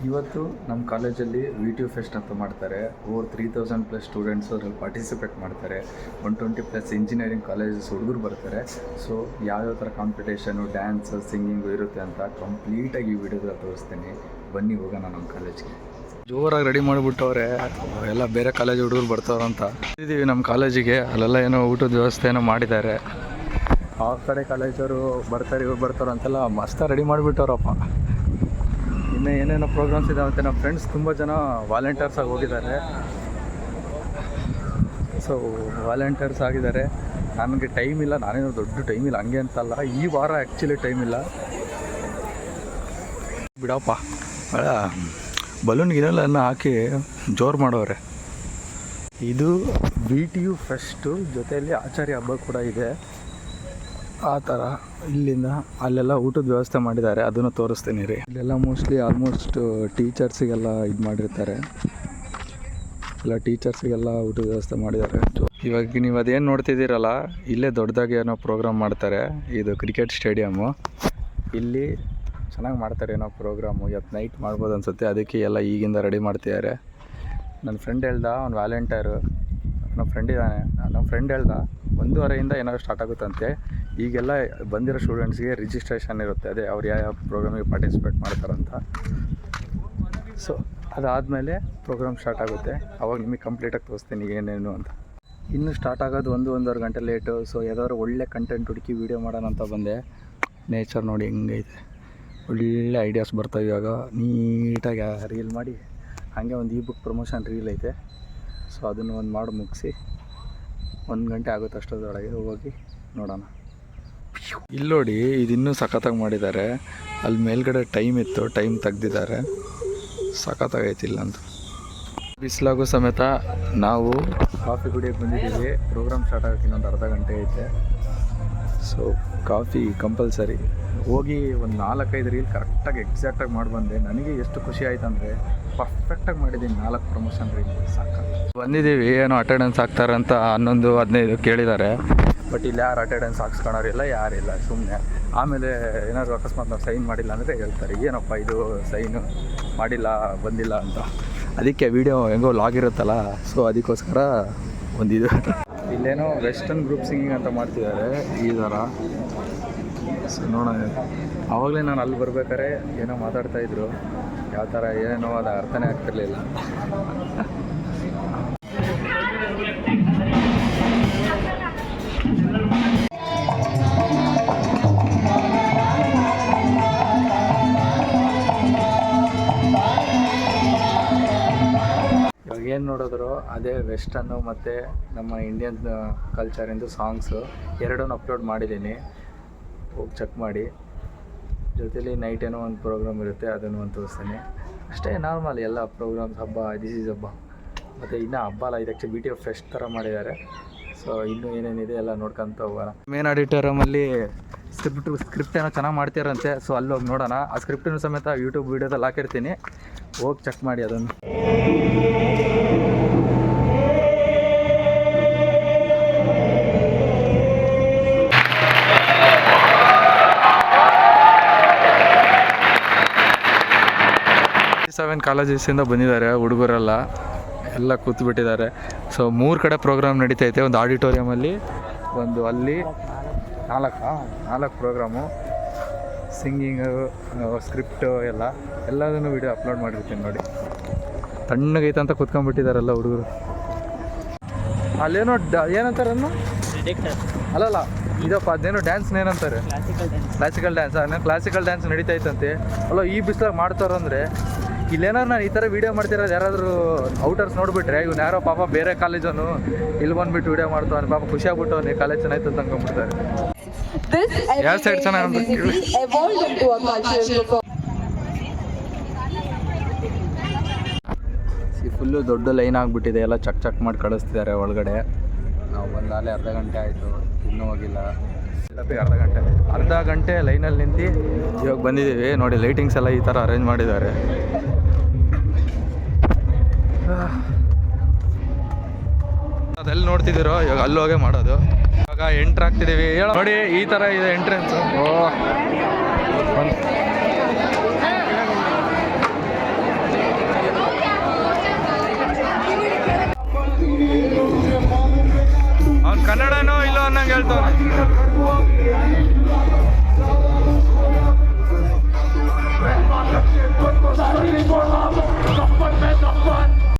ಇವತ್ತು ನಮ್ಮ ಕಾಲೇಜಲ್ಲಿ VTU ಫೆಸ್ಟ್ ಅಂತ ಮಾಡ್ತಾರೆ. ಓವರ್ 3000+ ಸ್ಟೂಡೆಂಟ್ಸ್ ಅದರಲ್ಲಿ ಪಾರ್ಟಿಸಿಪೇಟ್ ಮಾಡ್ತಾರೆ. 120+ ಇಂಜಿನಿಯರಿಂಗ್ ಕಾಲೇಜಸ್ ಹುಡುಗರು ಬರ್ತಾರೆ. ಸೊ ಯಾವ್ಯಾವ ಥರ ಕಾಂಪಿಟೇಷನು, ಡ್ಯಾನ್ಸ್, ಸಿಂಗಿಂಗು ಇರುತ್ತೆ ಅಂತ ಕಂಪ್ಲೀಟಾಗಿ ಈ ವಿಡಿಯೋದಲ್ಲಿ ತೋರಿಸ್ತೀನಿ. ಬನ್ನಿ ಹೋಗೋಣ ನಮ್ಮ ಕಾಲೇಜ್ಗೆ. ಜೋರಾಗಿ ರೆಡಿ ಮಾಡಿಬಿಟ್ಟವ್ರೆ, ಎಲ್ಲ ಬೇರೆ ಕಾಲೇಜ್ ಹುಡುಗರು ಬರ್ತಾರಂತ ಇದ್ದೀವಿ ನಮ್ಮ ಕಾಲೇಜಿಗೆ. ಅಲ್ಲೆಲ್ಲ ಏನೋ ಊಟದ ವ್ಯವಸ್ಥೆ ಏನೋ ಮಾಡಿದ್ದಾರೆ. ಆ ಕಡೆ ಕಾಲೇಜವರು ಬರ್ತಾರೆ, ಇವ್ರು ಬರ್ತಾರೆ ಅಂತೆಲ್ಲ ಮಸ್ತ ರೆಡಿ ಮಾಡಿಬಿಟ್ಟವ್ರಪ್ಪ. ಇನ್ನು ಏನೇನೋ ಪ್ರೋಗ್ರಾಮ್ಸ್ ಇದಾವಂತೆ. ನಮ್ಮ ಫ್ರೆಂಡ್ಸ್ ತುಂಬ ಜನ ವಾಲಂಟಿಯರ್ಸ್ ಆಗಿ ಹೋಗಿದ್ದಾರೆ. ಸೊ ವಾಲಂಟಿಯರ್ಸ್ ಆಗಿದ್ದಾರೆ. ನನಗೆ ಟೈಮ್ ಇಲ್ಲ, ನಾನೇನೋ ದೊಡ್ಡ ಟೈಮ್ ಇಲ್ಲ ಹಂಗೆ ಅಂತಲ್ಲ, ಈ ವಾರ ಆ್ಯಕ್ಚುಲಿ ಟೈಮ್ ಇಲ್ಲ ಬಿಡಪ್ಪ. ಬಲೂನ್ ಗಿನೆಲ್ಲ ಹಾಕಿ ಜೋರು ಮಾಡೋರೆ. ಇದು VTU ಫೆಸ್ಟು, ಜೊತೆಯಲ್ಲಿ ಆಚಾರ್ಯ ಹಬ್ಬ ಕೂಡ ಇದೆ. ಆ ಥರ ಇಲ್ಲಿಂದ ಅಲ್ಲೆಲ್ಲ ಊಟದ ವ್ಯವಸ್ಥೆ ಮಾಡಿದ್ದಾರೆ, ಅದನ್ನು ತೋರಿಸ್ತೀನಿ ರೀ. ಇಲ್ಲೆಲ್ಲ ಆಲ್ಮೋಸ್ಟ್ ಟೀಚರ್ಸಿಗೆಲ್ಲ ಇದು ಮಾಡಿರ್ತಾರೆ, ಎಲ್ಲ ಟೀಚರ್ಸಿಗೆಲ್ಲ ಊಟದ ವ್ಯವಸ್ಥೆ ಮಾಡಿದ್ದಾರೆ. ಇವಾಗ ನೀವು ಅದೇನು ನೋಡ್ತಿದ್ದೀರಲ್ಲ, ಇಲ್ಲೇ ದೊಡ್ಡದಾಗಿ ಏನೋ ಪ್ರೋಗ್ರಾಮ್ ಮಾಡ್ತಾರೆ. ಇದು ಕ್ರಿಕೆಟ್ ಸ್ಟೇಡಿಯಮ್ಮು. ಇಲ್ಲಿ ಚೆನ್ನಾಗಿ ಮಾಡ್ತಾರೆ ಏನೋ ಪ್ರೋಗ್ರಾಮು. ಇವತ್ತು ನೈಟ್ ಮಾಡ್ಬೋದು ಅನಿಸುತ್ತೆ, ಅದಕ್ಕೆ ಎಲ್ಲ ಈಗಿಂದ ರೆಡಿ ಮಾಡ್ತಿದ್ದಾರೆ. ನನ್ನ ಫ್ರೆಂಡ್ ಹೇಳ್ದ, ಅವ್ನು ವ್ಯಾಲೆಂಟೈರು, ನಮ್ಮ ಫ್ರೆಂಡ್ ಇದ್ದಾನೆ. ನಮ್ಮ ಫ್ರೆಂಡ್ ಹೇಳ್ದ 1:30 ಏನಾದ್ರು ಸ್ಟಾರ್ಟ್ ಆಗುತ್ತಂತೆ. ಈಗೆಲ್ಲ ಬಂದಿರೋ ಸ್ಟೂಡೆಂಟ್ಸ್ಗೆ ರಿಜಿಸ್ಟ್ರೇಷನ್ ಇರುತ್ತೆ, ಅದೇ ಅವ್ರು ಯಾವ ಪ್ರೋಗ್ರಾಮಿಗೆ ಪಾರ್ಟಿಸಿಪೇಟ್ ಮಾಡ್ತಾರಂತ. ಸೊ ಅದಾದಮೇಲೆ ಪ್ರೋಗ್ರಾಮ್ ಸ್ಟಾರ್ಟ್ ಆಗುತ್ತೆ. ಅವಾಗ ನಿಮಗೆ ಕಂಪ್ಲೀಟಾಗಿ ತೋರಿಸ್ತೀನಿ ಏನೇನು ಅಂತ. ಇನ್ನೂ ಸ್ಟಾರ್ಟ್ ಆಗೋದು 1-1.5 ಗಂಟೆ ಲೇಟು. ಸೊ ಯಾವ್ದಾದ್ರು ಒಳ್ಳೆ ಕಂಟೆಂಟ್ ಹುಡುಕಿ ವೀಡಿಯೋ ಮಾಡೋಣ ಅಂತ ಬಂದೆ. ನೇಚರ್ ನೋಡಿ ಹೆಂಗೈತೆ, ಒಳ್ಳೆ ಐಡಿಯಾಸ್ ಬರ್ತಾವೆ. ಇವಾಗ ನೀಟಾಗಿ ರೀಲ್ ಮಾಡಿ, ಹಾಗೆ ಒಂದು e-book ಪ್ರಮೋಷನ್ ರೀಲ್ ಐತೆ. ಸೊ ಅದನ್ನು ಒಂದು ಮಾಡಿ ಮುಗಿಸಿ 1 ಗಂಟೆ ಆಗುತ್ತೆ. ಅಷ್ಟೊತ್ತೊಳಗೆ ಹೋಗಿ ನೋಡೋಣ. ಇಲ್ಲಿ ನೋಡಿ, ಇದು ಇನ್ನೂ ಸಖತ್ತಾಗಿ ಮಾಡಿದ್ದಾರೆ. ಅಲ್ಲಿ ಮೇಲ್ಗಡೆ ಟೈಮ್ ಇತ್ತು, ಟೈಮ್ ತೆಗ್ದಿದ್ದಾರೆ. ಸಖತ್ತಾಗೈತಿ ಇಲ್ಲಂತೂ. ಬಿಸಿಲಾಗೂ ಸಮೇತ ನಾವು ಕಾಫಿ ಕುಡಿಯೋಕ್ಕೆ ಬಂದಿದ್ದೀವಿ. ಪ್ರೋಗ್ರಾಮ್ ಸ್ಟಾರ್ಟ್ ಆಗೋಕ್ಕೆ ಇನ್ನೊಂದು ಅರ್ಧ ಗಂಟೆ ಐತೆ. So coffee compulsory. ಹೋಗಿ ಒಂದು 4-5 ರೀಲ್ ಕರೆಕ್ಟಾಗಿ ಎಕ್ಸಾಕ್ಟಾಗಿ ಮಾಡಿ ಬಂದೆ. ನನಗೆ ಎಷ್ಟು ಖುಷಿ ಆಯ್ತು ಅಂದರೆ, ಪರ್ಫೆಕ್ಟಾಗಿ ಮಾಡಿದ್ದೀನಿ 4 ಪ್ರಮೋಷನ್ ರೀಲ್. ಸಾಕು ಬಂದಿದ್ದೀವಿ. ಏನೋ ಅಟೆಂಡೆನ್ಸ್ ಹಾಕ್ತಾರಂತ 11-15 ಕೇಳಿದ್ದಾರೆ. ಬಟ್ ಇಲ್ಲಿ ಯಾರು ಅಟೆಂಡೆನ್ಸ್ ಹಾಕ್ಸ್ಕೊಳೋರಿಲ್ಲ, ಯಾರಿಲ್ಲ. ಸುಮ್ಮನೆ ಆಮೇಲೆ ಏನಾದರೂ ಅಕಸ್ಮಾತ್ ನಾವು ಸೈನ್ ಮಾಡಿಲ್ಲ ಅಂದರೆ ಹೇಳ್ತಾರೆ, ಏನಪ್ಪ ಇದು ಸೈನು ಮಾಡಿಲ್ಲ, ಬಂದಿಲ್ಲ ಅಂತ. ಅದಕ್ಕೆ ವೀಡಿಯೋ ಹೆಂಗೋ ಲಾಗ್ ಇರುತ್ತಲ್ಲ, ಸೊ ಅದಕ್ಕೋಸ್ಕರ ಒಂದಿದು. ಇಲ್ಲೇನೋ ವೆಸ್ಟರ್ನ್ ಗ್ರೂಪ್ ಸಿಂಗಿಂಗ್ ಅಂತ ಮಾಡ್ತಿದ್ದಾರೆ ಈ ಥರ. ಸೊ ನೋಡೋಣ. ಆವಾಗಲೇ ನಾನು ಅಲ್ಲಿ ಬರ್ಬೇಕಾದ್ರೆ ಏನೋ ಮಾತಾಡ್ತಾಯಿದ್ರು, ಯಾವ ಥರ ಏನೇನೋ ಅದು ಅರ್ಥನೇ ಆಗ್ತಿರ್ಲಿಲ್ಲ. ಇವಾಗ ಏನು ನೋಡಿದ್ರು ಅದೇ ವೆಸ್ಟರ್ನು ಮತ್ತು ನಮ್ಮ ಇಂಡಿಯನ್ ಕಲ್ಚರಿಂದು ಸಾಂಗ್ಸು ಎರಡನ್ನೂ ಅಪ್ಲೋಡ್ ಮಾಡಿದ್ದೀನಿ, ಹೋಗಿ ಚೆಕ್ ಮಾಡಿ. ಜೊತೆಲಿ ನೈಟ್ ಏನೋ ಒಂದು ಪ್ರೋಗ್ರಾಮ್ ಇರುತ್ತೆ, ಅದನ್ನು ಒಂದು ತೋರಿಸ್ತೀನಿ. ಅಷ್ಟೇ ನಾರ್ಮಲ್ ಎಲ್ಲ ಪ್ರೋಗ್ರಾಮ್ಸ್. ಹಬ್ಬ, ದಿಸ್ ಈಸ್ ಹಬ್ಬ. ಮತ್ತು ಇನ್ನೂ ಹಬ್ಬ ಅಲ್ಲ, ಇದು ಆ್ಯಕ್ಚುಲಿ VTU ಫೆಸ್ಟ್ ಥರ ಮಾಡಿದ್ದಾರೆ. ಸೊ ಇನ್ನೂ ಏನೇನಿದೆ ಎಲ್ಲ ನೋಡ್ಕೊತ ಹೋಗೋಣ. ಮೇನ್ ಆಡಿಟೋರಿಯಮಲ್ಲಿ ಸ್ಕ್ರಿಪ್ಟ್ ಏನೋ ಚೆನ್ನಾಗಿ ಮಾಡ್ತಿರಂತೆ. ಸೊ ಅಲ್ಲಿ ಹೋಗಿ ನೋಡೋಣ. ಆ ಸ್ಕ್ರಿಪ್ಟನ್ನು ಸಮೇತ ಯೂಟ್ಯೂಬ್ ವೀಡಿಯೋದಲ್ಲಿ ಹಾಕಿರ್ತೀನಿ, ಹೋಗಿ ಚೆಕ್ ಮಾಡಿ ಅದನ್ನು. ಕಾಲೇಜಸ್ಸಿಂದ ಬಂದಿದ್ದಾರೆ ಹುಡುಗರೆಲ್ಲ, ಎಲ್ಲ ಕೂತ್ಬಿಟ್ಟಿದ್ದಾರೆ. ಸೊ 3 ಕಡೆ ಪ್ರೋಗ್ರಾಮ್ ನಡೀತೈತೆ. ಒಂದು ಆಡಿಟೋರಿಯಮಲ್ಲಿ, ಒಂದು ಅಲ್ಲಿ, 4 ಪ್ರೋಗ್ರಾಮು. ಸಿಂಗಿಂಗು, ಸ್ಕ್ರಿಪ್ಟು ಎಲ್ಲದನ್ನು ವೀಡಿಯೋ ಅಪ್ಲೋಡ್ ಮಾಡಿರ್ತೀನಿ ನೋಡಿ. ತಣ್ಣಗೈತೆ ಅಂತ ಕೂತ್ಕೊಂಡ್ಬಿಟ್ಟಿದ್ದಾರೆಲ್ಲ ಹುಡುಗರು. ಅಲ್ಲೇನೋ ಏನಂತಾರನ್ನು ಅಲ್ಲಲ್ಲ ಇದಪ್ಪ, ಅದೇನೋ ಡ್ಯಾನ್ಸ್ ಏನಂತಾರೆ, ಕ್ಲಾಸಿಕಲ್ ಡ್ಯಾನ್ಸ್. ಕ್ಲಾಸಿಕಲ್ ಡ್ಯಾನ್ಸ್ ನಡೀತೈತಂತೆ. ಅಲ್ಲ ಈ ಬಿಸಿಲಾಗ ಮಾಡ್ತಾರಂದರೆ, ಇಲ್ಲೇನಾದ್ರು ನಾನು ಈ ಥರ ವೀಡಿಯೋ ಮಾಡ್ತಿರೋದು ಯಾರಾದರೂ ಔಟರ್ಸ್ ನೋಡಿಬಿಟ್ರೆ, ಇವ್ನು ಯಾರೋ ಪಾಪ ಬೇರೆ ಕಾಲೇಜವನು ಇಲ್ಲಿ ಬಂದುಬಿಟ್ಟು ವೀಡಿಯೋ ಮಾಡ್ತಾನೆ, ಪಾಪ ಖುಷಿ ಆಗ್ಬಿಟ್ಟು ಕಾಲೇಜ್ ಚೆನ್ನಾಯ್ತು ಅಂತ ಅಂದ್ಕೊಂಡ್ಬಿಡ್ತಾರೆ. ಯಾವ ಸೈಡ್ ಚೆನ್ನಾಗಿ ಫುಲ್ಲು ದೊಡ್ಡ ಲೈನ್ ಆಗಿಬಿಟ್ಟಿದೆ. ಎಲ್ಲ ಚೆಕ್ ಮಾಡಿ ಕಳಿಸ್ತಿದ್ದಾರೆ ಒಳಗಡೆ. ನಾವು ಬಂದಾಗಲೇ ಅರ್ಧ ಗಂಟೆ ಆಯಿತು, ಇನ್ನೂ ಹೋಗಿಲ್ಲ. ಅರ್ಧ ಗಂಟೆ ಲೈನಲ್ಲಿ ನಿಂತು ಇವಾಗ ಬಂದಿದ್ದೀವಿ ನೋಡಿ. ಲೈಟಿಂಗ್ಸ್ ಎಲ್ಲ ಈ ಥರ ಅರೇಂಜ್ ಮಾಡಿದ್ದಾರೆ. ಅದೆಲ್ಲಿ ನೋಡ್ತಿದ್ದೀರೋ ಇವಾಗ ಅಲ್ಲಿ ಹೋಗೇ ಮಾಡೋದು. ಇವಾಗ ಎಂಟ್ರ್ ಆಗ್ತಿದ್ದೀವಿ ನೋಡಿ, ಈ ಥರ ಇದೆ ಎಂಟ್ರೆನ್ಸು. ಕನ್ನಡನೋ ಇಲ್ಲೋ ಅನ್ನಂಗೆ ಹೇಳ್ತಾನೆ.